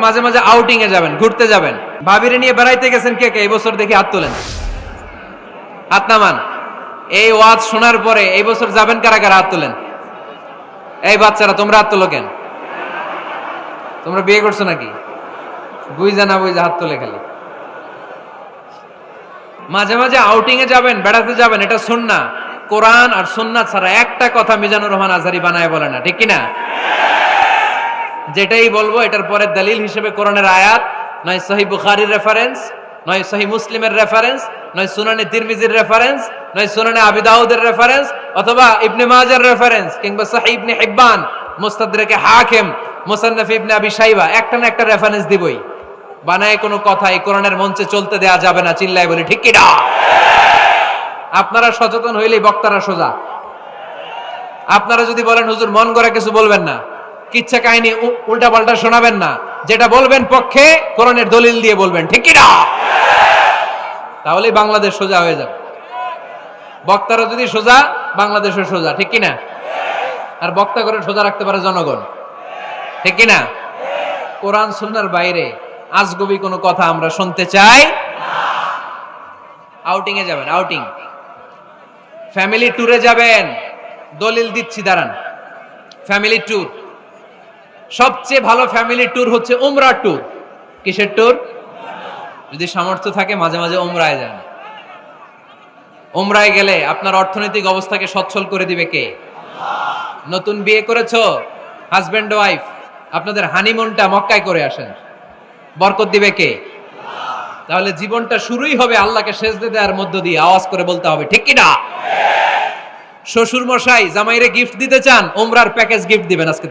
মাঝে মাঝে আউটিং এ যাবেন, ঘুরতে যাবেন। ভাবিরে নিয়ে বেড়াইতে গেছেন কে কে এই বছর? দেখি হাত তোলেন, হাত নামান। এই ওয়াজ শোনার পরে এই বছর যাবেন কারা কারা? হাত তোলেন। এই বাচ্চারা তোমরা হাত তোলো কেন? তোমরা বিয়ে করছো নাকি? বুঝা না বুঝা হাত তোলে খালি। মাঝে মাঝে আউটিং এ যাবেন, বেড়াতে যাবেন, এটা সুন্নাহ। কোরআন আর সুন্নাহ ছাড়া একটা কথা মিজানুর রহমান আজহারী বানায় বলে না, ঠিক কিনা? যেটাই বলবো এটার পরে দলিল হিসেবে কোরআনের আয়াত, নয় সহিহ বুখারীর রেফারেন্স, নয় সহিহ মুসলিমের রেফারেন্স, নয় সুনানে তিরমিজির রেফারেন্স, নয় সুনানে আবি দাউদের রেফারেন্স, অথবা ইবনে মাজার রেফারেন্স, কিংবা সহিহ ইবনে হিব্বান, মুস্তাদরাকে হাকিম, মুসান্নাফ ইবনে আবি শাইবা, একটা না একটা রেফারেন্স দিবই। বানায় কোনো কথা এই কোরআনের মঞ্চে চলতে দেয়া যাবে না। চিল্লায় বলি ঠিক কিনা? আপনারা সচেতন হইলেই বক্তারা সোজা। আপনারা যদি বলেন হুজুর মন গড়া কিছু বলবেন না, কিচ্ছা কাহিনী উল্টা পাল্টা শোনাবেন না, যেটা বলবেন পক্ষে কোরআনের দলিল দিয়ে বলবেন, ঠিক কিনা? তাহলেই বাংলাদেশ সোজা হয়ে যাবে। বক্তারা যদি সোজা, বাংলাদেশও সোজা, ঠিক কিনা? আর বক্তা করে সোজা রাখতে পারে জনগণ, ঠিক কিনা? কোরআন সুন্নাহর বাইরে আজগবি কোনো কথা আমরা শুনতে চাই না। আউটিং এ যাবেন, আউটিং, ফ্যামিলি ট্যুরে যাবেন, দলিল দিচ্ছি দাঁড়ান। ফ্যামিলি ট্যুর, সবচেয়ে ভালো ফ্যামিলি ট্যুর হচ্ছে উমরা ট্যুর। কিসের ট্যুর? যদি সামর্থ্য থাকে মাঝে মাঝে উমরায় যান। উমরায় গেলে আপনার অর্থনৈতিক অবস্থাকে সচ্ছল করে দিবে কে? নতুন বিয়ে করেছো, হাজবেন্ড ওয়াইফ, আপনাদের হানিমুনটা মক্কায় করে আসেন, বরকত দিবে কে? তাহলে জীবনটা শুরুই হবে আল্লাহকে সেজদা দেওয়ার মধ্য দিয়ে। আওয়াজ করে বলতে হবে, ঠিক কিনা? শ্বশুর মশাই জামাইরে গিফট দিতে চান, উমরার প্যাকেজ গিফট দিবেন আজকে।